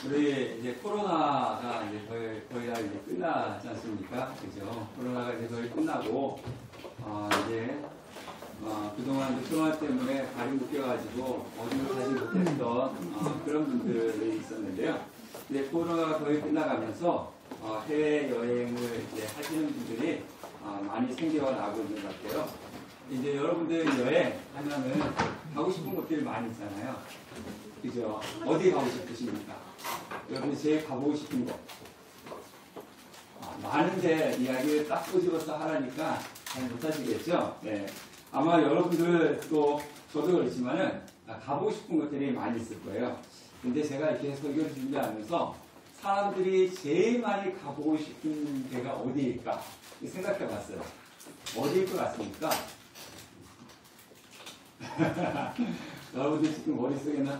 우리 이제 코로나가 이제 거의 다 이제 끝나지 않습니까? 그죠? 코로나가 이제 거의 끝나고, 이제, 그동안 코로나 때문에 발이 묶여가지고 어디로 가지 못했던 그런 분들이 있었는데요. 이제 코로나가 거의 끝나가면서 해외여행을 이제 하시는 분들이 많이 생겨나고 있는 것 같아요. 이제 여러분들 여행 하면은 가고 싶은 곳들이 많이 있잖아요. 그죠? 어디 가고 싶으십니까? 여러분이 제일 가보고 싶은 곳. 많은데 이야기를 딱 꼬집어서 하라니까 잘 못하시겠죠? 네. 아마 여러분들도 저도 그렇지만은 가보고 싶은 곳들이 많이 있을 거예요. 근데 제가 이렇게 설교를 준비하면서 사람들이 제일 많이 가보고 싶은 데가 어디일까 생각해 봤어요. 어디일 것 같습니까? 여러분들 지금 머릿속에는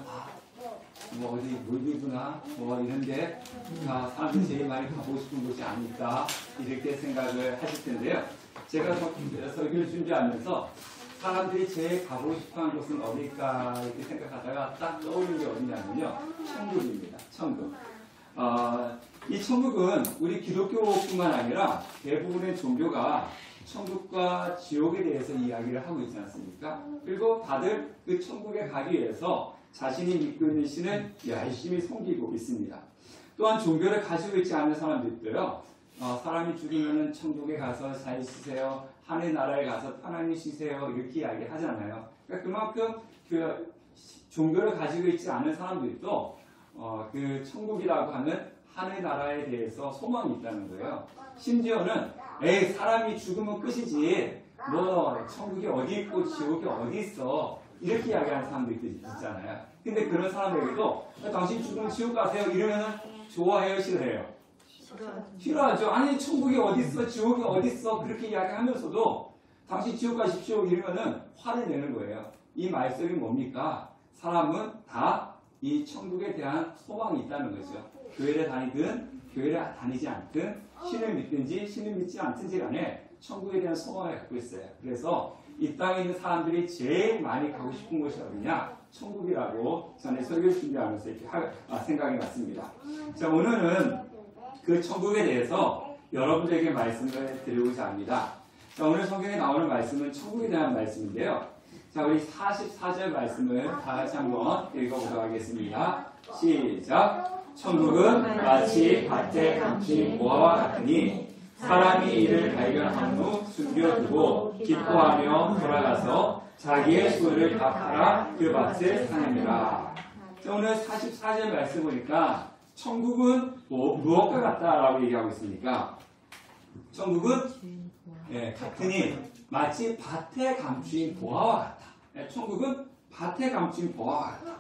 뭐 어디 몰디브나 뭐 이런데 사람들이 제일 많이 가보고 싶은 곳이 아닐까 이렇게 생각을 하실 텐데요. 제가 설교를 준비하면서 사람들이 제일 가보고 싶어하는 곳은 어딜까 이렇게 생각하다가 딱 떠오르는 게 어디냐면요, 천국입니다. 천국. 이 천국은 우리 기독교뿐만 아니라 대부분의 종교가 천국과 지옥에 대해서 이야기를 하고 있지 않습니까? 그리고 다들 그 천국에 가기 위해서 자신이 믿고 있는 신을 열심히 섬기고 있습니다. 또한 종교를 가지고 있지 않은 사람들도요, 사람이 죽으면 천국에 가서 잘 쉬세요, 하늘나라에 가서 편안히 쉬세요 이렇게 이야기 하잖아요. 그러니까 그만큼 그 종교를 가지고 있지 않은 사람들도 그 천국이라고 하는 하늘나라에 대해서 소망이 있다는 거예요. 심지어는 사람이 죽으면 끝이지 뭐 천국이 어디 있고 지옥이 어디 있어 이렇게 이야기하는 사람들이 있잖아요. 근데 그런 사람들에게도 당신 죽으면 지옥 가세요 이러면은 좋아해요, 싫어해요? 싫어하죠. 아니 천국이 어디 있어, 지옥이 어디 있어 그렇게 이야기하면서도 당신 지옥 가십시오 이러면은 화를 내는 거예요. 이 말씀이 뭡니까? 사람은 다 이 천국에 대한 소망이 있다는 거죠. 교회를 다니든 교회를 다니지 않든 신을 믿든지 신을 믿지 않든지 간에 천국에 대한 소망을 갖고 있어요. 그래서 이 땅에 있는 사람들이 제일 많이 가고 싶은 곳이 어디냐? 천국이라고 전에 설교를 준비하면서 이렇게 생각이 났습니다. 자, 오늘은 그 천국에 대해서 여러분들에게 말씀을 드리고자 합니다. 자, 오늘 성경에 나오는 말씀은 천국에 대한 말씀인데요. 자, 우리 44절 말씀을 다 같이 한번 읽어보도록 하겠습니다. 시작! 천국은 마치 밭에 감춘 보화와 같으니 사람이 이를 발견한 후 숨겨두고 기뻐하며 돌아가서 자기의 수를 다 팔아 그 밭을 사느니라. 자, 오늘 44절 말씀 보니까 천국은 무엇과 같다라고 얘기하고 있습니까? 천국은 같으니 마치 밭에 감추인 보화와 같다. 천국은 밭에 감추인 보화와 같다.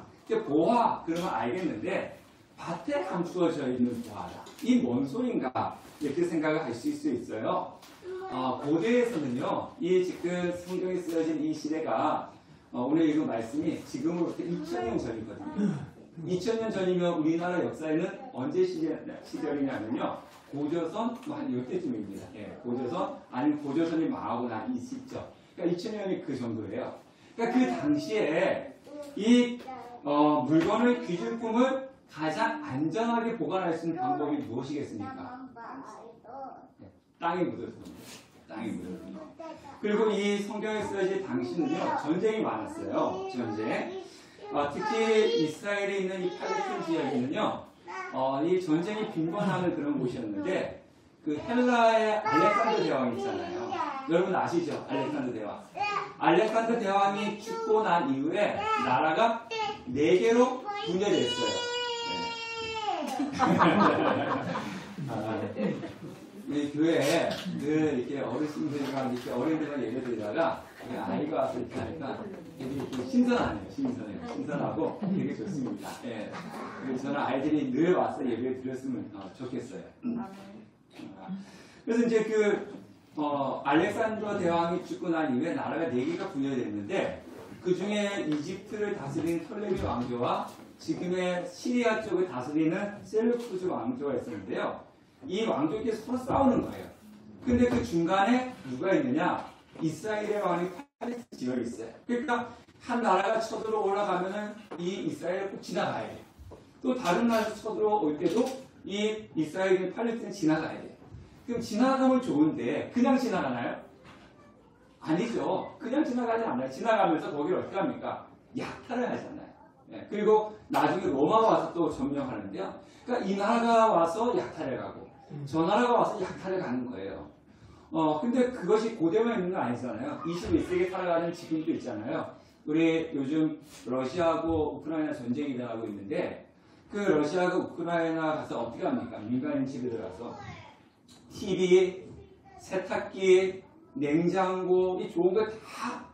보화 그러면 알겠는데 밭에 감추어져 있는 보화다. 이 뭔 소린가 이렇게 생각을 하실 수 있어요. 고대에서는요, 이 지금 성경에 쓰여진 이 시대가 오늘 읽은 말씀이 지금으로부터 2000년 전이거든요. 2000년 전이면 우리나라 역사에는 언제 시절이냐면요, 고조선 한 이때쯤입니다. 고조선 아니면 고조선이 망하고 난 이 시점. 그러니까 2000년이 그 정도예요. 그러니까 그 당시에 이 물건을 귀중품을 가장 안전하게 보관할 수 있는 방법이 무엇이겠습니까? 땅에 묻어서. 땅에 묻어서. 그리고 이 성경에 쓰여진 당시는요, 전쟁이 많았어요. 전쟁. 특히 이스라엘에 있는 이 팔레스타인 지역에는요, 이 전쟁이 빈번하는 그런 곳이었는데, 그 헬라의 알렉산더 대왕이 있잖아요. 여러분 아시죠? 알렉산더 대왕. 알렉산더 대왕이 죽고 난 이후에 나라가 4개로 분열됐어요. 우리 교회에 늘 이렇게 어르신들과 이렇게 어린이들과 예배 드리다가 아이가 와서 이렇게 하니까 되게 신선하네요. 신선하고 되게 좋습니다. 그래서 저는 아이들이 늘 와서 예배 드렸으면 좋겠어요. 그래서 이제 알렉산더 대왕이 죽고 난 이후에 나라가 4개가 분열됐는데 그 중에 이집트를 다스리는 톨레미 왕조와 지금의 시리아 쪽을 다스리는 셀루쿠스 왕조가 있었는데요. 이 왕조끼리 서로 싸우는 거예요. 근데 그 중간에 누가 있느냐? 이스라엘의 왕이 팔레스타인 지역이 있어요. 그러니까 한 나라가 쳐들어 올라가면은 이 이스라엘을 꼭 지나가야 돼요. 또 다른 나라에서 쳐들어올 때도 이 이스라엘이 팔레스타인 지나가야 돼요. 그럼 지나가면 좋은데 그냥 지나가나요? 아니죠. 그냥 지나가지 않아요. 지나가면서 거기를 어떻게 합니까? 약탈을 하잖아요. 예, 그리고 나중에 로마가 와서 또 점령하는데요. 그러니까 이 나라가 와서 약탈을 가고 저 나라가 와서 약탈을 가는 거예요. 근데 그것이 고대만 있는 건 아니잖아요. 21세기 살아가는 지금도 있잖아요. 우리 요즘 러시아하고 우크라이나 전쟁이 일어나고 있는데 그 러시아하고 우크라이나 가서 어떻게 합니까? 민간인 집에 들어가서 TV, 세탁기, 냉장고 이 좋은 거 다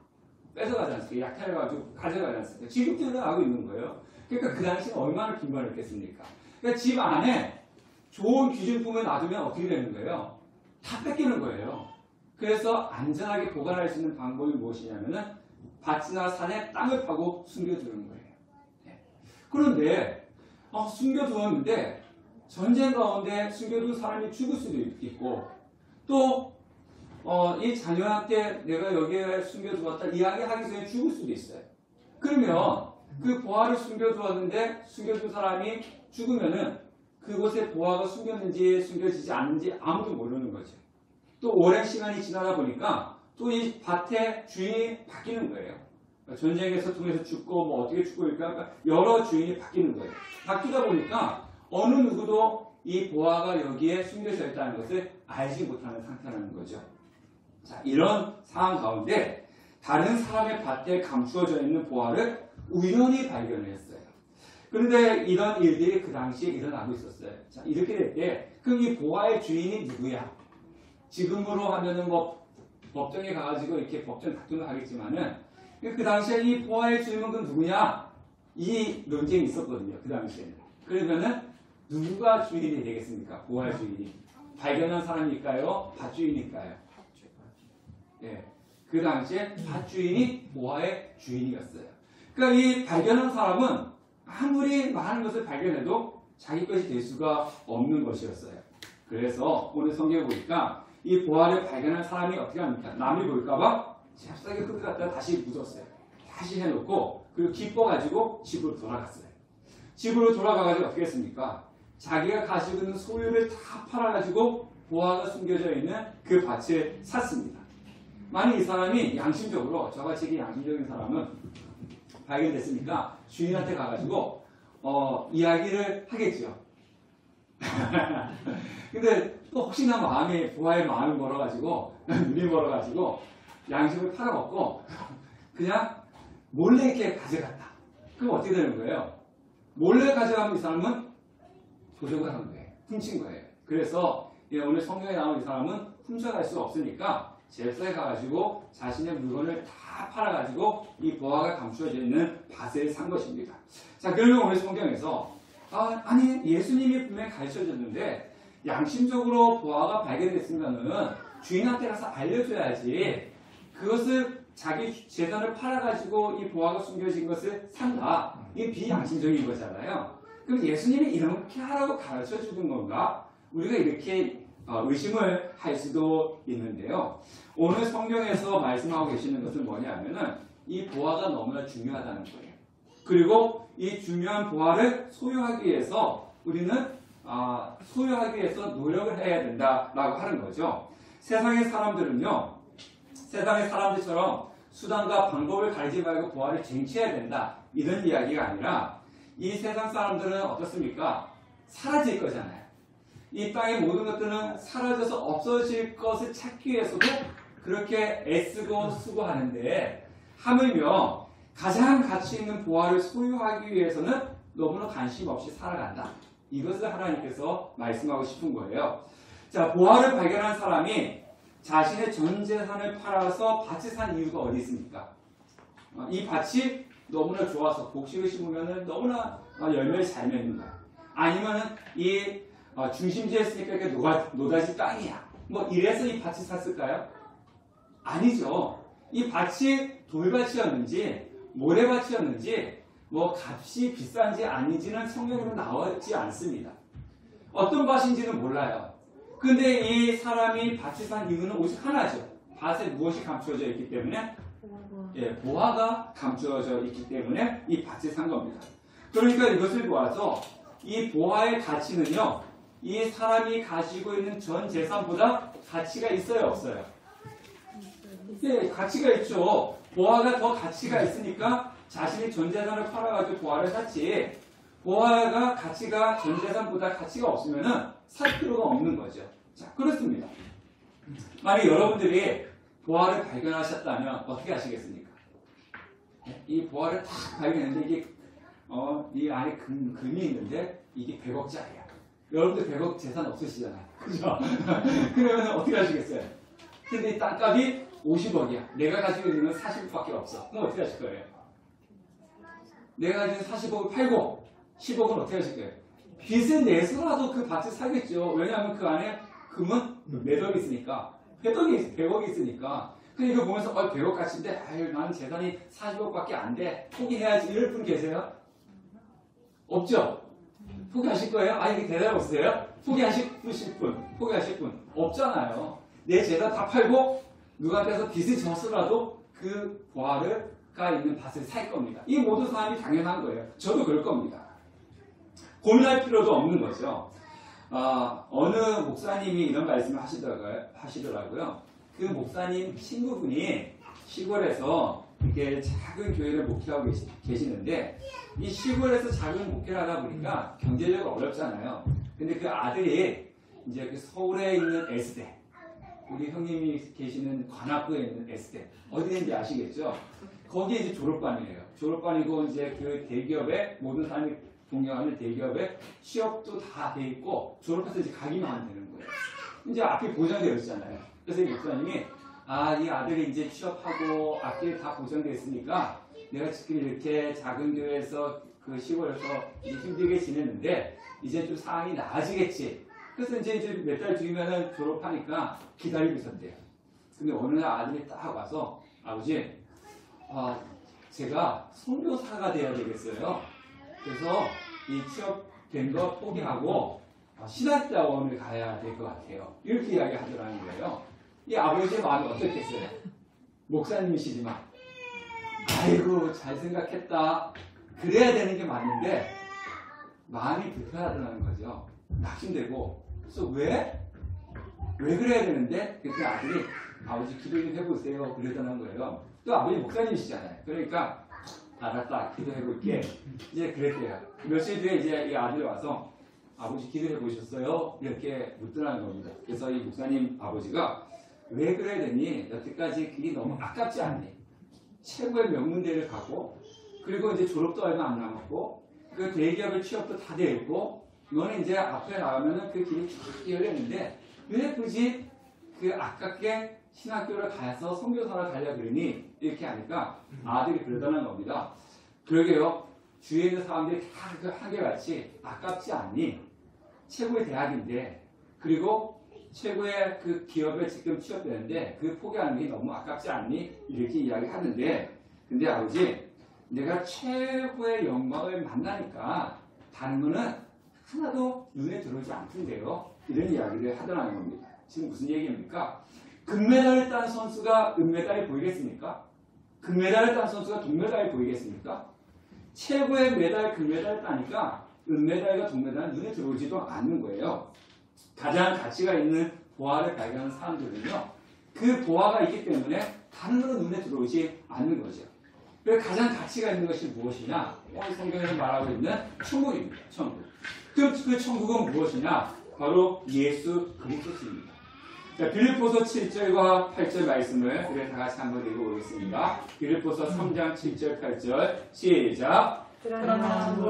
뺏어가지 않습니까? 약탈해가지고 가져가지 않습니까? 지금도 일어나고 있는 거예요. 그러니까 그 당시에 얼마나 빈번했겠습니까? 그러니까 집 안에 좋은 귀중품을 놔두면 어떻게 되는 거예요? 다 뺏기는 거예요. 그래서 안전하게 보관할 수 있는 방법이 무엇이냐면은 밭이나 산에 땅을 파고 숨겨두는 거예요. 네. 그런데 숨겨두었는데 전쟁 가운데 숨겨둔 사람이 죽을 수도 있고 또 이 자녀한테 내가 여기에 숨겨두었다 이야기하기 전에 죽을 수도 있어요. 그러면 그 보화를 숨겨두었는데 숨겨둔 사람이 죽으면은 그곳에 보화가 숨겼는지 숨겨지지 않는지 아무도 모르는 거죠. 또 오랜 시간이 지나다 보니까 또 이 밭의 주인이 바뀌는 거예요. 전쟁에서 통해서 죽고 뭐 어떻게 죽고 그러니까 여러 주인이 바뀌는 거예요. 바뀌다 보니까 어느 누구도 이 보화가 여기에 숨겨져 있다는 것을 알지 못하는 상태라는 거죠. 자, 이런 상황 가운데 다른 사람의 밭에 감추어져 있는 보화를 우연히 발견했어요. 그런데 이런 일들이 그 당시에 일어나고 있었어요. 자, 이렇게 될 때 그럼 이 보화의 주인이 누구야? 지금으로 하면은 뭐 법정에 가가지고 이렇게 법정 다툼을 하겠지만은 그 당시에 이 보화의 주인은 그 누구냐? 이 논쟁이 있었거든요. 그 당시에는. 그러면은 누가 주인이 되겠습니까? 보화의 주인이. 발견한 사람일까요? 밭주인일까요? 예. 그 당시에 밭주인이 보화의 주인이었어요. 그러니까 이 발견한 사람은 아무리 많은 것을 발견해도 자기 것이 될 수가 없는 것이었어요. 그래서 오늘 성경에 보니까 이 보화를 발견한 사람이 어떻게 합니까? 남이 볼까봐 잽싸게 흙을 갖다 다시 묻었어요. 다시 해놓고 그리고 기뻐가지고 집으로 돌아갔어요. 집으로 돌아가가지고 어떻게 했습니까? 자기가 가지고 있는 소유를 다 팔아가지고 보화가 숨겨져 있는 그 밭을 샀습니다. 만약 이 사람이 양심적으로 저같이 양심적인 사람은 발견됐으니까 주인한테 가가지고 이야기를 하겠죠. 근데 또 혹시나 보화의 마음이 멀어가지고 눈이 멀어가지고 양심을 팔아먹고 그냥 몰래 이렇게 가져갔다. 그럼 어떻게 되는 거예요? 몰래 가져가면 이 사람은 도적을 한 거예요. 훔친 거예요. 그래서 오늘 성경에 나온 이 사람은 훔쳐갈 수 없으니까 제사에 가가지고 자신의 물건을 다 팔아가지고 이 보화가 감추어져 있는 밭을 산 것입니다. 자, 그러면 오늘 성경에서 아니 예수님이 분명히 가르쳐줬는데 양심적으로 보화가 발견됐으면은 주인한테 가서 알려줘야지 그것을 자기 재산을 팔아가지고 이 보화가 숨겨진 것을 산다. 이게 비양심적인 거잖아요. 그럼 예수님이 이렇게 하라고 가르쳐 주는 건가? 우리가 이렇게 의심을 할 수도 있는데요. 오늘 성경에서 말씀하고 계시는 것은 뭐냐면은 이 보화가 너무나 중요하다는 거예요. 그리고 이 중요한 보화를 소유하기 위해서 우리는 소유하기 위해서 노력을 해야 된다라고 하는 거죠. 세상의 사람들은요, 세상의 사람들처럼 수단과 방법을 가리지 말고 보화를 쟁취해야 된다 이런 이야기가 아니라 이 세상 사람들은 어떻습니까? 사라질 거잖아요. 이 땅의 모든 것들은 사라져서 없어질 것을 찾기 위해서도 그렇게 애쓰고 수고하는데 하물며 가장 가치 있는 보화를 소유하기 위해서는 너무나 관심 없이 살아간다. 이것을 하나님께서 말씀하고 싶은 거예요. 자, 보화를 발견한 사람이 자신의 전 재산을 팔아서 밭을 산 이유가 어디 있습니까? 이 밭이 너무나 좋아서 곡식을 심으면 너무나 열매를 잘 맺는 거야. 아니면은 이 중심지에 있으니까 이게 노다지 땅이야. 뭐 이래서 이 밭을 샀을까요? 아니죠. 이 밭이 돌밭이었는지 모래밭이었는지 뭐 값이 비싼지 아닌지는 성경으로 나오지 않습니다. 어떤 밭인지는 몰라요. 근데 이 사람이 밭을 산 이유는 오직 하나죠. 밭에 무엇이 감추어져 있기 때문에 보화가 감추어져 있기 때문에 이 밭을 산 겁니다. 그러니까 이것을 보아서 이 보화의 가치는요, 이 사람이 가지고 있는 전 재산보다 가치가 있어요, 없어요? 네, 가치가 있죠. 보화가 더 가치가 있으니까 자신이 전 재산을 팔아가지고 보화를 샀지, 보화가 가치가 전 재산보다 가치가 없으면은 살 필요가 없는 거죠. 자, 그렇습니다. 만약 여러분들이 보화를 발견하셨다면 어떻게 하시겠습니까? 이 보화를 딱 발견했는데 이게 이 안에 금이 있는데 이게 100억짜리야. 여러분들 100억 재산 없으시잖아요. 그죠? 그러면 어떻게 하시겠어요? 근데 이 땅값이 50억이야. 내가 가지고 있는 건 40억밖에 없어. 그럼 어떻게 하실 거예요? 내가 가지고 40억을 팔고 10억은 어떻게 하실 거예요? 빚을 내서라도 그 밭을 사겠죠. 왜냐하면 그 안에 금은 몇 억이 있으니까. 100억이 있으니까. 근데 이거 보면서 100억 가치인데 아유 나는 재산이 40억밖에 안 돼. 포기해야지. 이럴 분 계세요? 없죠? 포기하실 거예요? 아 이게 대답 없으세요? 포기하실 분 없잖아요. 내 재산 다 팔고 누구한테서 빚을 졌으라도 그 보화가 있는 밭을 살 겁니다. 이 모든 사람이 당연한 거예요. 저도 그럴 겁니다. 고민할 필요도 없는 거죠. 어느 목사님이 이런 말씀을 하시더라고요. 그 목사님 친구분이 시골에서 이렇게 작은 교회를 목회하고 계시는데 이 시골에서 작은 목회를 하다 보니까 경제적으로 어렵잖아요. 근데 그 아들이 이제 그 서울에 있는 S대, 우리 형님이 계시는 관악구에 있는 S대, 어디 있는지 아시겠죠? 거기에 이제 졸업반이에요. 졸업반이고 이제 그 대기업에 모든 사람이 동경하는 대기업에 취업도 다 돼 있고 졸업해서 이제 가기만 하면 되는 거예요. 이제 앞이 보장되어 있잖아요. 그래서 이 목사님이 이 아들이 이제 취업하고 앞뒤 다 보장되어 있으니까 내가 지금 이렇게 작은 교회에서 그 시골에서 이제 힘들게 지냈는데 이제 좀 상황이 나아지겠지. 그래서 이제 몇 달 뒤면은 졸업하니까 기다리고 있었대요. 근데 어느 날 아들이 딱 와서 아버지, 제가 선교사가 돼야 되겠어요. 그래서 이 취업된 거 포기하고 신학대학원을 가야 될 것 같아요. 이렇게 이야기하더라는 거예요. 이 아버지의 마음이 어떻겠어요? 목사님이시지만 아이고 잘 생각했다. 그래야 되는 게 맞는데 마음이 불편하더라는 거죠. 낙심되고 그래서 왜 그래야 되는데 그때 아들이 아버지 기도 좀 해보세요. 그러더라는 거예요. 또 아버지 목사님이시잖아요. 그러니까 알았다. 기도해볼게. 이제 그랬대요. 며칠 뒤에 이제 이 아들이 와서 아버지 기도해보셨어요? 이렇게 묻더라는 겁니다. 그래서 이 목사님 아버지가 왜 그래야 되니? 여태까지 그게 너무 아깝지 않니? 최고의 명문대를 가고 그리고 이제 졸업도 얼마 안 남았고 그 대기업의 취업도 다 되어 있고 너는 이제 앞에 나가면은 그 길이 쫙 열렸는데 왜 굳이 그 아깝게 신학교를 가서 선교사를 가려 그러니? 이렇게 하니까 아들이 그러다는 겁니다. 그러게요. 주위에 있는 사람들이 다 그 한결같이 아깝지 않니? 최고의 대학인데 그리고 최고의 그 기업에 지금 취업되는데 그 포기하는 게 너무 아깝지 않니? 이렇게 이야기하는데 근데 아버지 내가 최고의 영광을 만나니까 다른 거는 하나도 눈에 들어오지 않던데요. 이런 이야기를 하더라는 겁니다. 지금 무슨 얘기입니까? 금메달을 딴 선수가 은메달이 보이겠습니까? 금메달을 딴 선수가 동메달이 보이겠습니까? 최고의 메달, 금메달을 따니까 은메달과 동메달은 눈에 들어오지도 않는 거예요. 가장 가치가 있는 보화를 발견하는 사람들은요. 그 보화가 있기 때문에 다른 것은 눈에 들어오지 않는 거죠. 그래서 가장 가치가 있는 것이 무엇이냐? 오늘 성경에서 말하고 있는 천국입니다. 천국. 그 천국은 무엇이냐? 바로 예수 그리스도입니다. 자, 빌립보서 7절과 8절 말씀을 우리 다 같이 한번 읽어보겠습니다. 빌립보서 3장 7절 8절 시작.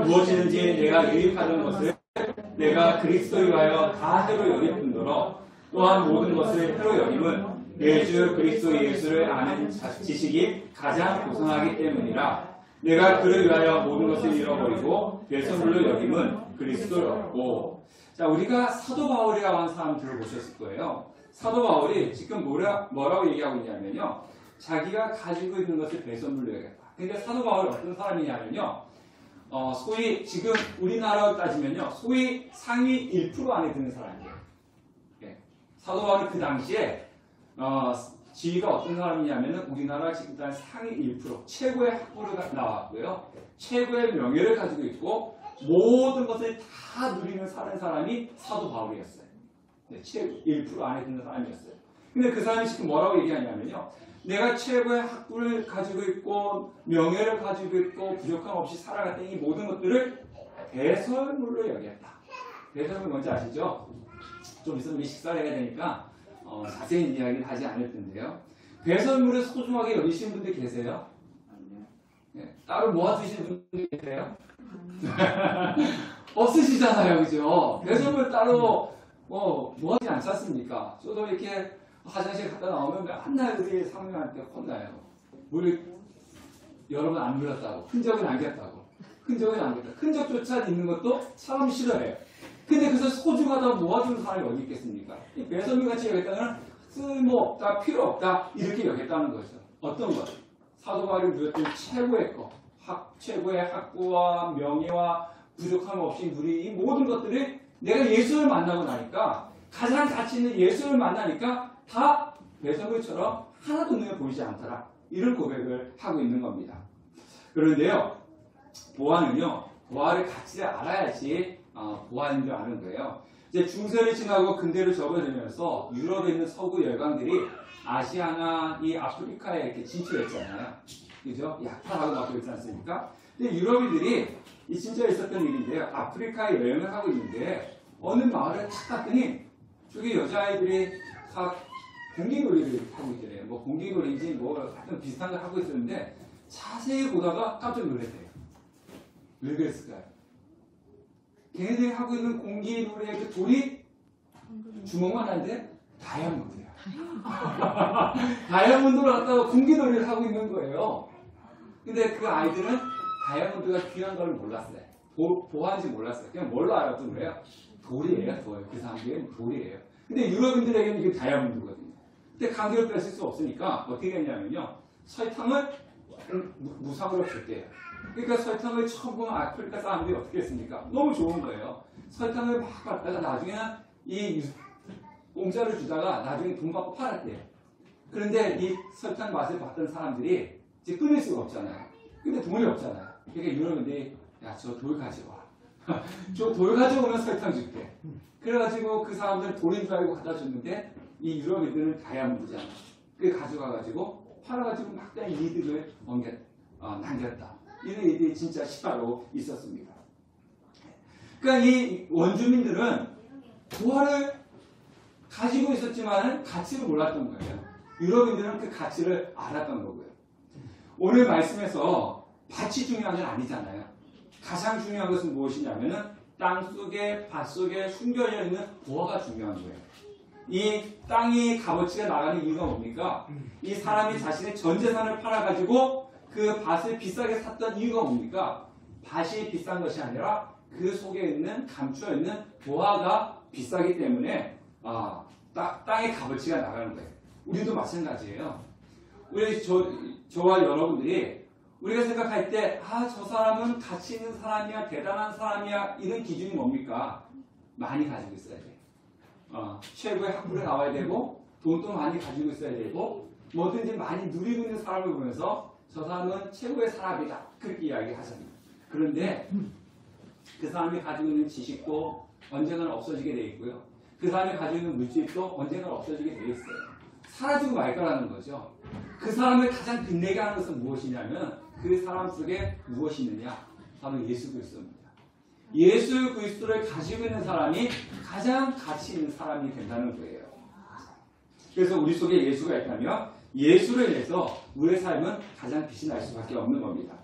무엇이든지 내가 유익하던 것을 내가 그리스도에 위하여 다 해로 여길 뿐더러 또한 모든 것을 해로 여김은 내 주 그리스도 예수를 아는 지식이 가장 고상하기 때문이라. 내가 그를 위하여 모든 것을 잃어버리고 배설물로 여김은 그리스도를 얻고. 자, 우리가 사도 바울이라고 하는 사람 들어보셨을 거예요. 사도 바울이 지금 뭐라고 얘기하고 있냐면요. 자기가 가지고 있는 것을 배설물로 여겼다. 근데 사도 바울이 어떤 사람이냐면요. 소위 지금 우리나라로 따지면요. 소위 상위 1% 안에 드는 사람이에요. 네. 사도 바울은 그 당시에 지위가 어떤 사람이냐면은 우리나라 지금 상위 1% 최고의 학부를 나왔고요. 최고의 명예를 가지고 있고 모든 것을 다 누리는 사는 사람이 사도 바울이었어요. 네, 1% 안에 드는 사람이었어요. 근데 그 사람이 지금 뭐라고 얘기하냐면요. 내가 최고의 학부를 가지고 있고 명예를 가지고 있고 부족함 없이 살아갔던 이 모든 것들을 배설물로 여겼다. 배설물 뭔지 아시죠? 좀 있으면 우리 식사를 해야 되니까 자세히 이야기는 하지 않을 텐데요. 배설물을 소중하게 여기시는 분들 계세요? 네, 따로 모아두시는 분들 계세요? 없으시잖아요, 그죠? 배설물 따로 모아지 않지 않습니까? 저도 이렇게 화장실 갔다 나오면 맨날 우리 사모님한테 혼나요. 물 여러 번 안 물었다고, 흔적을 남겼다고, 흔적조차 있는 것도 참 싫어해요. 근데 그래서 소중하다고 모아주는 사람이 어디 있겠습니까? 이 배설물같이 여겼다는 쓸모없다, 필요없다 이렇게 여겼다는 거죠. 어떤 것? 사도 바울이 누렸던 최고의 것, 최고의 학구와 명예와 부족함 없이 누린 이 모든 것들을 내가 예수를 만나고 나니까 가장 가치 있는 예수를 만나니까 다 배설물처럼 하나도 눈에 보이지 않더라. 이런 고백을 하고 있는 겁니다. 그런데요, 보아는요, 보아를 가치를 알아야지 보아인 줄 아는 거예요. 이제 중세를 지나고 근대로 접어들면서 유럽에 있는 서구 열강들이 아시아나 이 아프리카에 이렇게 진출했잖아요. 그죠? 약탈하고 막 그랬지 않습니까? 근데 유럽인들이 이 진짜 있었던 일인데요. 아프리카에 여행을 하고 있는데 어느 마을에 탁 갔더니 저기 여자아이들이 다 공기놀이를 하고 있더래요. 뭐 공기놀이인지 뭐 하여튼 비슷한 걸 하고 있었는데 자세히 보다가 깜짝 놀랐대요. 왜 그랬을까요? 걔네들이 하고 있는 공기놀이의 그 돌이 주먹만 한데 다이아몬드야. 다이아몬드를 갖다가 공기놀이를 하고 있는 거예요. 근데 그 아이들은 다이아몬드가 귀한 걸 몰랐어요. 보안인지 몰랐어요. 그냥 뭘로 알았던 거예요? 돌이에요, 돌. 그 사람들은 돌이에요. 근데 유럽인들에게는 이게 다이아몬드거든요. 근데 강제로 뺏을 수 없으니까 어떻게 했냐면요. 설탕을 무상으로 줬대요. 그러니까 설탕을 처음 본 아프리카 사람들이 어떻게 했습니까? 너무 좋은 거예요. 설탕을 막 갖다가 나중에는 이 공짜로 주다가 나중에 돈 받고 팔았대요. 그런데 이 설탕 맛을 봤던 사람들이 이제 끊을 수가 없잖아요. 근데 돈이 없잖아요. 그러니까 유럽인들이 야, 저 돌 가져와. 저 돌 가져오면 설탕 줄게. 그래가지고 그 사람들은 돌인 줄 알고 갖다 줬는데 이 유럽인들은 다이아몬드잖아. 그게 가져가가지고 팔아가지고 막대한 이득을 남겼다. 이런 일이 진짜 실화로 있었습니다. 그러니까 이 원주민들은 보화를 가지고 있었지만 가치를 몰랐던 거예요. 유럽인들은 그 가치를 알았던 거고요. 오늘 말씀에서 밭이 중요한 건 아니잖아요. 가장 중요한 것은 무엇이냐면은 땅속에 밭 속에 숨겨져 있는 보화가 중요한 거예요. 이 땅이 값어치가 나가는 이유가 뭡니까? 이 사람이 자신의 전 재산을 팔아가지고 그 밭을 비싸게 샀던 이유가 뭡니까? 밭이 비싼 것이 아니라 그 속에 있는 감추어 있는 보화가 비싸기 때문에 땅의 값어치가 나가는 거예요. 우리도 마찬가지예요. 우리 저와 여러분들이 우리가 생각할 때 저 사람은 가치 있는 사람이야, 대단한 사람이야, 이런 기준이 뭡니까? 많이 가지고 있어야 돼. 최고의 학부를 나와야 되고 돈도 많이 가지고 있어야 되고 뭐든지 많이 누리고 있는 사람을 보면서 저 사람은 최고의 사람이다. 그렇게 이야기하잖아요. 그런데 그 사람이 가지고 있는 지식도 언젠가는 없어지게 돼 있고요. 그 사람이 가지고 있는 물질도 언젠가는 없어지게 돼 있어요. 사라지고 말 거라는 거죠. 그 사람을 가장 빛내게 하는 것은 무엇이냐면 그 사람 속에 무엇이 있느냐? 바로 예수 그리스도입니다. 예수 그리스도를 가지고 있는 사람이 가장 가치 있는 사람이 된다는 거예요. 그래서 우리 속에 예수가 있다면 예수를 위해서 우리의 삶은 가장 빛이 날 수밖에 없는 겁니다.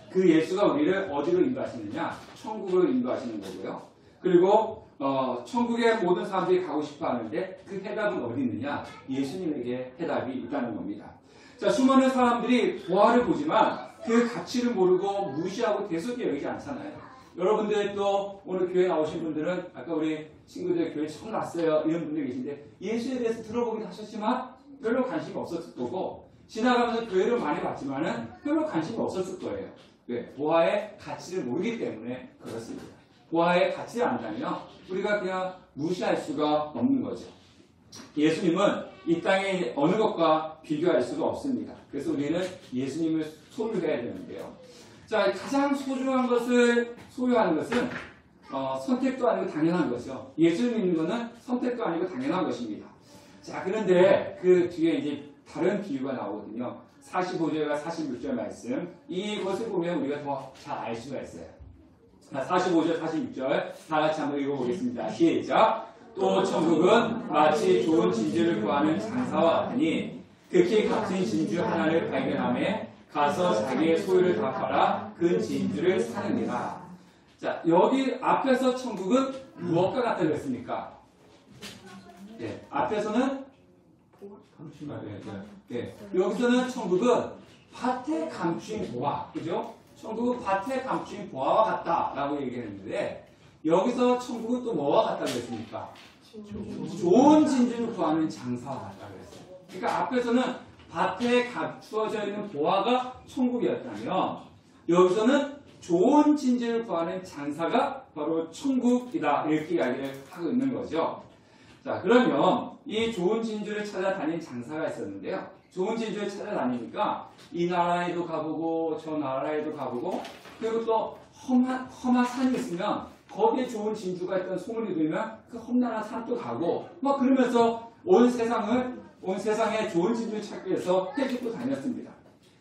그 예수가 우리를 어디로 인도하시느냐? 천국으로 인도하시는 거고요. 그리고 천국에 모든 사람들이 가고 싶어 하는데 그 해답은 어디 있느냐? 예수님에게 해답이 있다는 겁니다. 자, 수많은 사람들이 보화를 보지만 그 가치를 모르고 무시하고 대수롭게 여기지 않잖아요. 여러분들 또 오늘 교회 나오신 분들은 아까 우리 친구들 교회 처음 왔어요. 이런 분들이 계신데 예수에 대해서 들어보긴 하셨지만 별로 관심이 없었을 거고 지나가면서 교회를 많이 봤지만은 별로 관심이 없었을 거예요. 왜? 보화의 가치를 모르기 때문에 그렇습니다. 보화의 가치를 안다면 우리가 그냥 무시할 수가 없는 거죠. 예수님은 이 땅의 어느 것과 비교할 수가 없습니다. 그래서 우리는 예수님을 소유해야 되는데요. 자, 가장 소중한 것을 소유하는 것은 선택도 아니고 당연한 것이죠. 예수를 믿는 것은 선택도 아니고 당연한 것입니다. 자, 그런데 그 뒤에 이제 다른 비유가 나오거든요. 45절과 46절 말씀. 이것을 보면 우리가 더 잘 알 수가 있어요. 45절, 46절 다 같이 한번 읽어보겠습니다. 시작. 또 천국은 마치 좋은 진주를 구하는 장사와 같으니 극히 값진 진주 하나를 발견하며 가서 자기의 소유를 다 팔아 그 진주를 사느니라. 자, 여기 앞에서 천국은 무엇과 같다고 했습니까? 네, 앞에서는 여기서는 천국은 밭에 감추인 보화, 그죠? 천국은 밭에 감추인 보화와 같다라고 얘기했는데 여기서 천국은 또 뭐와 같다고 했습니까? 좋은 진주를 구하는 장사와 같다고 했어요. 그러니까 앞에서는 밭에 감추어져 있는 보화가 천국이었다면 여기서는 좋은 진주를 구하는 장사가 바로 천국이다 이렇게 이야기를 하고 있는 거죠. 자, 그러면 이 좋은 진주를 찾아다닌 장사가 있었는데요. 좋은 진주를 찾아다니니까 이 나라에도 가보고 저 나라에도 가보고 그리고 또 험한 산이 있으면 거기에 좋은 진주가 있던 소문이 들으면 그 험난한 산도 가고 막 그러면서 온 세상에 좋은 진주를 찾기 위해서 헤집고 다녔습니다.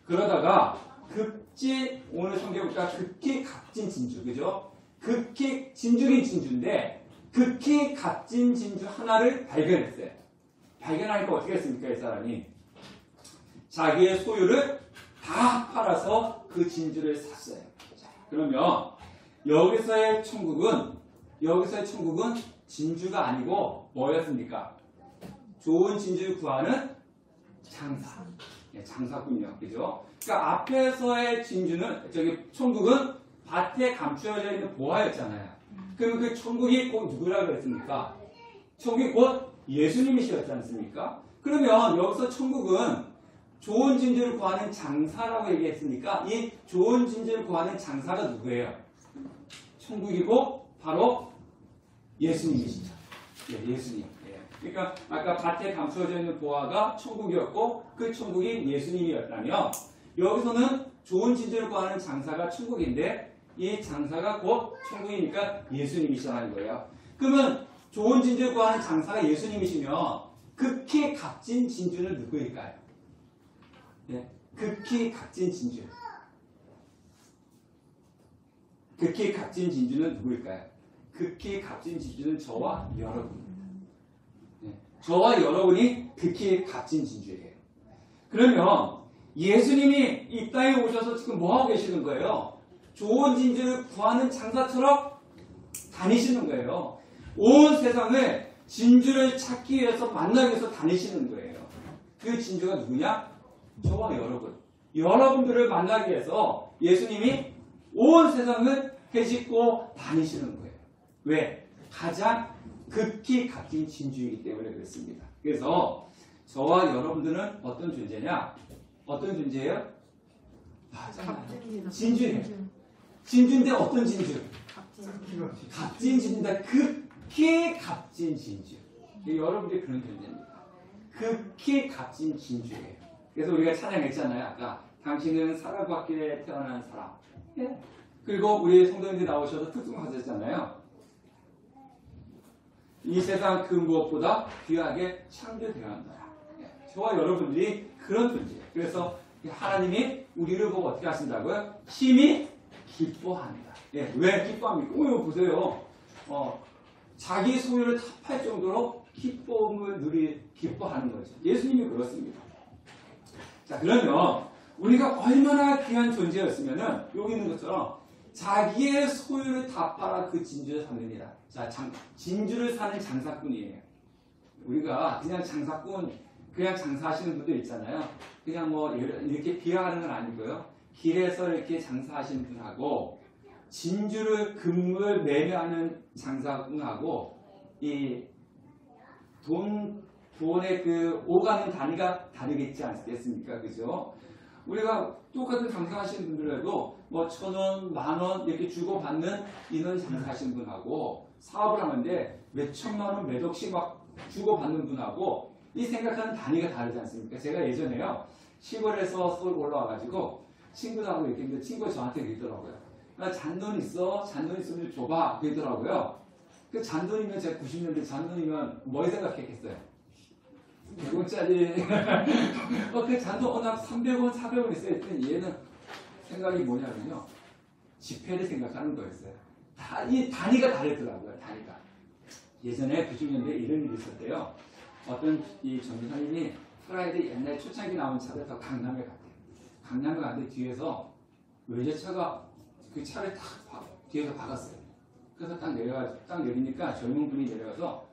그러다가 오늘 성경에 보니까 극히 값진 진주, 그죠? 극히 진주긴 진주인데 극히 값진 진주 하나를 발견했어요. 발견하니까 어떻게 했습니까? 이 사람이 자기의 소유를 다 팔아서 그 진주를 샀어요. 자, 그러면 여기서의 천국은 진주가 아니고 뭐였습니까? 좋은 진주를 구하는 장사. 장사군요. 그죠? 그러니까 앞에서의 천국은 밭에 감추어져 있는 보화였잖아요. 그럼 그 천국이 곧 누구라고 했습니까? 천국이 곧 예수님이셨지 않습니까? 그러면 여기서 천국은 좋은 진주를 구하는 장사라고 얘기했으니까 이 좋은 진주를 구하는 장사가 누구예요? 천국이고 바로 예수님이시죠. 예수님. 그러니까 아까 밭에 감추어져 있는 보화가 천국이었고 그 천국이 예수님이었다면 여기서는 좋은 진주를 구하는 장사가 천국인데 이 장사가 곧 천국이니까 예수님이시라는 거예요. 그러면 좋은 진주를 구하는 장사가 예수님이시면 극히 값진 진주는 누구일까요? 네, 극히 값진 진주. 극히 값진 진주는 누구일까요? 극히 값진 진주는 저와 여러분입니다. 저와 여러분이 극히 값진 진주예요. 그러면 예수님이 이 땅에 오셔서 지금 뭐하고 계시는 거예요? 좋은 진주를 구하는 장사처럼 다니시는 거예요. 온 세상을 진주를 찾기 위해서 만나기 위해서 다니시는 거예요. 그 진주가 누구냐? 저와 여러분. 여러분들을 만나기 위해서 예수님이 온 세상을 헤집고 다니시는 거예요. 왜? 가장 극히 값진 진주이기 때문에 그렇습니다. 그래서 저와 여러분들은 어떤 존재냐? 어떤 존재예요? 진주예요. 진주인데 어떤 진주? 값진 진주인데 극히 값진 진주. 여러분들이 그런 존재입니다. 극히 값진 진주예요. 그래서 우리가 찬양했잖아요. 아까 당신은 사랑받기에 태어난 사람. 그리고 우리 성도님들이 나오셔서 특송하셨잖아요. 이 세상 그 무엇보다 귀하게 창조되었노라. 저와 여러분들이 그런 존재예요. 그래서 하나님이 우리를 보고 어떻게 하신다고요? 심히 기뻐합니다. 왜 기뻐합니까? 이거 보세요. 자기 소유를 다 팔 정도로 기쁨을 기뻐하는 거죠. 예수님이 그렇습니다. 자, 그러면 우리가 얼마나 귀한 존재였으면은 여기 있는 것처럼 자기의 소유를 다 팔아 그 진주를 사느니라. 자, 진주를 사는 장사꾼이에요. 우리가 그냥 장사하시는 분들 있잖아요. 그냥 뭐 이렇게 비하하는 건 아니고요. 길에서 이렇게 장사하시는 분하고 금을 매매하는 장사꾼하고 이 돈의 그 오가는 단위가 다르겠지 않겠습니까? 그죠? 우리가 똑같은 장사하시는 분들에도 뭐 1,000원, 10,000원 이렇게 주고받는 이런 장사하시는 분하고 사업을 하는데 몇천만 원, 몇 억씩 막 주고받는 분하고 이 생각하는 단위가 다르지 않습니까? 제가 예전에요. 시골에서 서울 올라와가지고 친구라고 이렇게 했는데 친구가 저한테 그러더라고요. 나 잔돈 있어? 잔돈 있으면 줘봐. 그러더라고요. 그 잔돈이면 제가 90년대 잔돈이면 뭘 생각했겠어요? 100원짜리. 그 잔돈 워낙 300원, 400원 있어요. 했더니 얘는 생각이 뭐냐면요. 지폐를 생각하는 거였어요. 이 단위가 다르더라고요. 단위가. 예전에 90년대에 이런 일이 있었대요. 어떤 이 전도사님이 프라이드 옛날 초창기 나온 차를 타고 강남에 갔대요. 강남에 갔는데 뒤에서 외제차가 그 차를 딱 뒤에서 박았어요. 그래서 딱 내리니까 젊은 분이 내려가서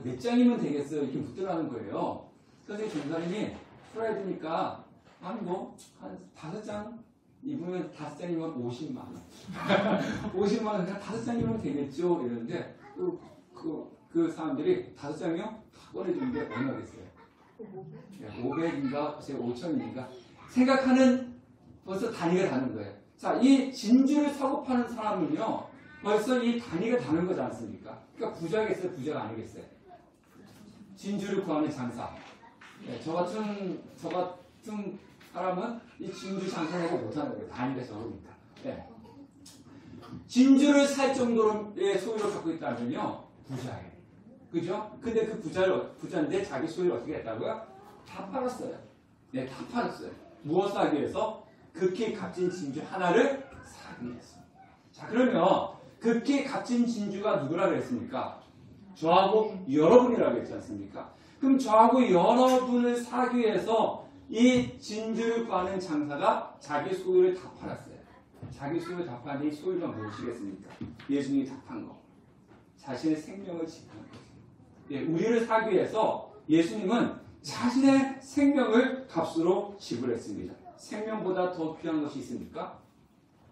몇 장이면 되겠어요? 이렇게 묻더라는 거예요. 그래서 이 전도사님이 프라이드니까 아니 뭐 한 5장 입으면 5장이면 50만 원. 50만 원 그냥 5장이면 되겠죠? 이러는데 그 사람들이 5장이요? 다 꺼내주는데 얼마겠어요? 500인가 5천인가 생각하는 벌써 단위가 다른 거예요. 자, 이 진주를 사고 파는 사람은요 벌써 이 단위가 다른 거지 않습니까? 그러니까 부자겠어요? 부자가 아니겠어요? 진주를 구하는 장사. 네, 저 같은 사람은 이 진주 장사하고 못하는 거예요. 단위가 적으니까. 네. 진주를 살 정도의 소유를 갖고 있다면요 부자예요. 그죠? 근데 그 부자인데 자기 소유를 어떻게 했다고요? 다 팔았어요. 네, 다 팔았어요. 무엇을 하기 위해서? 극히 값진 진주 하나를 사기 위해서. 자, 그러면 극히 값진 진주가 누구라 그랬습니까? 저하고 여러분이라고 했지 않습니까? 그럼 저하고 여러분을 사기 위해서 이 진주를 구하는 장사가 자기 소유를 다 팔았어요. 자기 소유를 다 파니 소유가 무엇이겠습니까? 예수님이 다 판 거. 자신의 생명을 지키는 거죠. 예, 우리를 사기 위해서 예수님은 자신의 생명을 값으로 지불했습니다. 생명보다 더 귀한 것이 있습니까?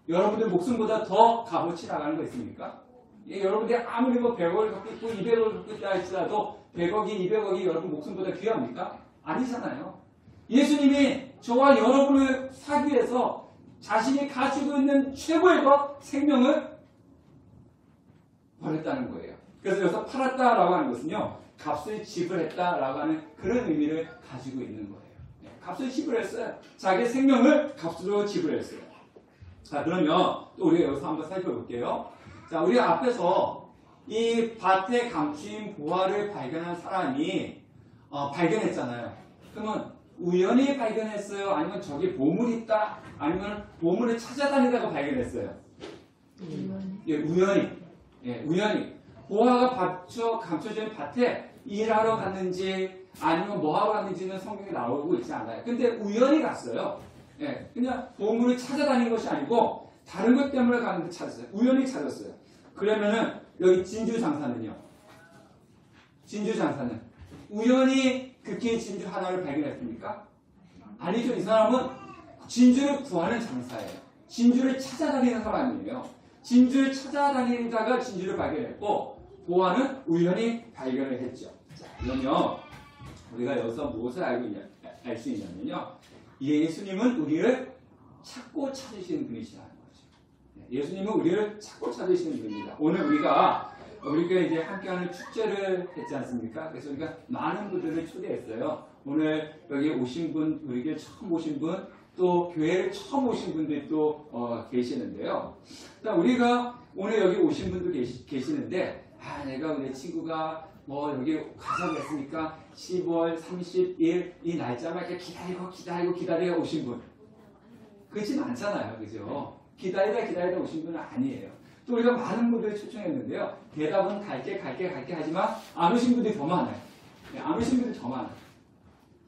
여러분들 목숨보다 더 값어치 나가는 거 있습니까? 예, 여러분들이 아무리 뭐 100억을 갖고 있고 200억을 갖고 있다 할지라도 100억이 200억이 여러분 목숨보다 귀합니까? 아니잖아요. 예수님이 저와 여러분을 사기 위해서 자신이 가지고 있는 최고의 것, 생명을 버렸다는 거예요. 그래서 여기서 팔았다라고 하는 것은요, 값을 지불했다라고 하는 그런 의미를 가지고 있는 거예요. 네, 값을 지불했어요. 자기 생명을 값으로 지불했어요. 자, 그러면 또 우리가 여기서 한번 살펴볼게요. 자, 우리 앞에서 이 밭에 감추인 보화를 발견한 사람이 발견했잖아요. 그러면 우연히 발견했어요? 아니면 저기 보물이 있다? 아니면 보물을 찾아다니다가 발견했어요? 예, 우연히. 예, 우연히. 보화가 감춰진 밭에 일하러 갔는지 아니면 뭐하러 갔는지는 성경에 나오고 있지 않아요. 근데 우연히 갔어요. 예, 그냥 보물을 찾아다닌 것이 아니고 다른 것 때문에 가는데 찾았어요. 우연히 찾았어요. 그러면은 여기 진주 장사는요? 진주 장사는 우연히 극히 진주 하나를 발견했습니까? 아니죠. 이 사람은 진주를 구하는 장사예요. 진주를 찾아다니는 사람이에요. 진주를 찾아다니다가 진주를 발견했고 보화는 우연히 발견을 했죠. 자, 그러면 우리가 여기서 무엇을 알 수 있냐면요. 예수님은 우리를 찾고 찾으시는 분이시라는 거죠. 예수님은 우리를 찾고 찾으시는 분입니다. 오늘 우리가 이제 함께하는 축제를 했지 않습니까? 그래서 우리가 많은 분들을 초대했어요. 오늘 여기 오신 분, 우리 교회 처음 오신 분, 또 교회를 처음 오신 분들이 또 계시는데요. 우리가 오늘 여기 오신 분도 계시는데, 내가 우리 친구가 뭐 여기 가자고 했으니까 10월 30일 이 날짜만 이렇게 기다리고 오신 분. 그렇진 않잖아요. 그죠? 기다리다 오신 분은 아니에요. 또 우리가 많은 분들을 초청했는데요. 대답은 갈게 하지만 안 오신 분들이 더 많아요. 안 오신 분들이 더 많아요.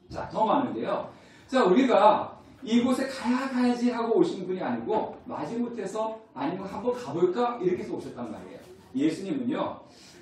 자, 더 많은데요. 자, 우리가 이곳에 가야지 하고 오신 분이 아니고 마지못해서 아니면 한번 가볼까? 이렇게 해서 오셨단 말이에요. 예수님은요.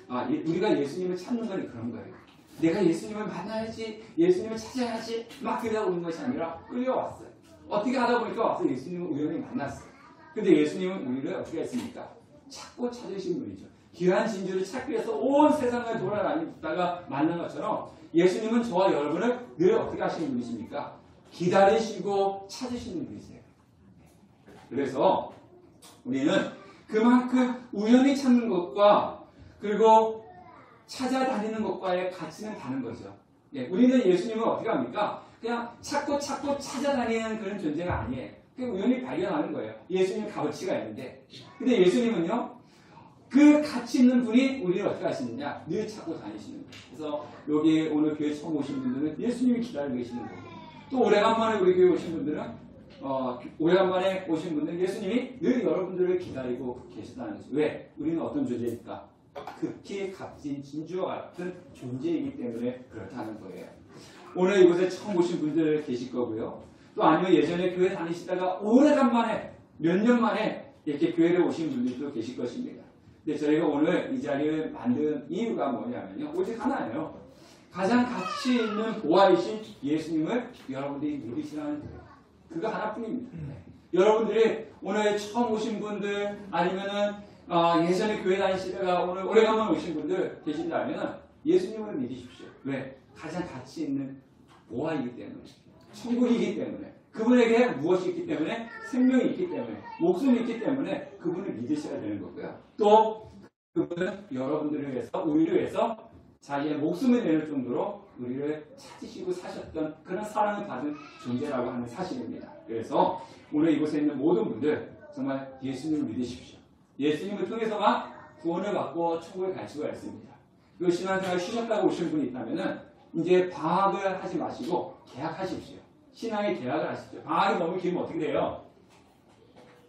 우리가 예수님을 찾는 건 그런 거예요. 내가 예수님을 만나야지, 예수님을 찾아야지 막 그러다 오는 것이 아니라 끌려왔어요. 어떻게 하다 보니까 와서 예수님을 우연히 만났어요. 근데 예수님은 우리를 어떻게 했습니까? 찾고 찾으신 분이죠. 귀한 진주를 찾기 위해서 온 세상을 돌아다니다가 만난 것처럼 예수님은 저와 여러분을 늘 어떻게 하시는 분이십니까? 기다리시고 찾으시는 분이세요. 그래서 우리는 그만큼 우연히 찾는 것과 그리고 찾아다니는 것과의 가치는 다른 거죠. 우리는 예수님을 어떻게 합니까? 그냥 찾고 찾아다니는 그런 존재가 아니에요. 우연히 발견하는 거예요. 예수님 값어치가 있는데. 근데 예수님은요, 그 가치 있는 분이 우리를 어떻게 하시느냐? 늘 찾고 다니시는 거예요. 그래서 여기 오늘 교회 처음 오신 분들은 예수님이 기다리고 계시는 거고, 또 오래간만에 우리 교회 오신 분들은 오래간만에 오신 분들은 예수님이 늘 여러분들을 기다리고 계시다는 거죠. 왜? 우리는 어떤 존재입니까? 극히 값진 진주와 같은 존재이기 때문에 그렇다는 거예요. 오늘 이곳에 처음 오신 분들 계실 거고요. 또 아니면 예전에 교회 다니시다가 오래간만에 몇 년 만에 이렇게 교회를 오신 분들도 계실 것입니다. 근데 저희가 오늘 이 자리를 만든 이유가 뭐냐면요. 오직 하나예요. 가장 가치 있는 보아이신 예수님을 여러분들이 믿으시라는 거예요. 그거 하나뿐입니다. 여러분들이 오늘 처음 오신 분들 아니면은 예전에 교회 다니시다가 오늘 오래간만에 오신 분들 계신다면 예수님을 믿으십시오. 왜? 가장 가치 있는 보아이기 때문에, 천국이기 때문에, 그분에게 무엇이 있기 때문에, 생명이 있기 때문에, 목숨이 있기 때문에 그분을 믿으셔야 되는 거고요. 또 그분은 여러분들을 위해서, 우리를 위해서 자기의 목숨을 내는 정도로 우리를 찾으시고 사셨던 그런 사랑을 받은 존재라고 하는 사실입니다. 그래서 오늘 이곳에 있는 모든 분들 정말 예수님을 믿으십시오. 예수님을 통해서만 구원을 받고 천국에 갈 수가 있습니다. 그 신앙생활 쉬셨다고 오신 분이 있다면 이제 방학을 하지 마시고 계약하십시오. 신앙의 계약을 하십시오. 방학이 너무 길면 어떻게 돼요?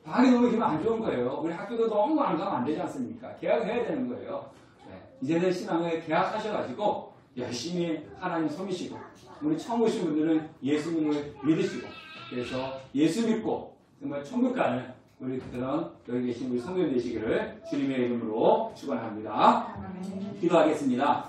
방학이 너무 길면 안 좋은 거예요. 우리 학교도 너무 안 가면 안 되지 않습니까? 계약을 해야 되는 거예요. 이제는 신앙을 계약하셔가지고 열심히 하나님 섬기시고, 우리 처음 오신 분들은 예수님을 믿으시고, 그래서 예수 믿고 정말 천국 가는 우리 그런 여기 계신 우리 성도님 되시기를 주님의 이름으로 축원합니다. 기도하겠습니다.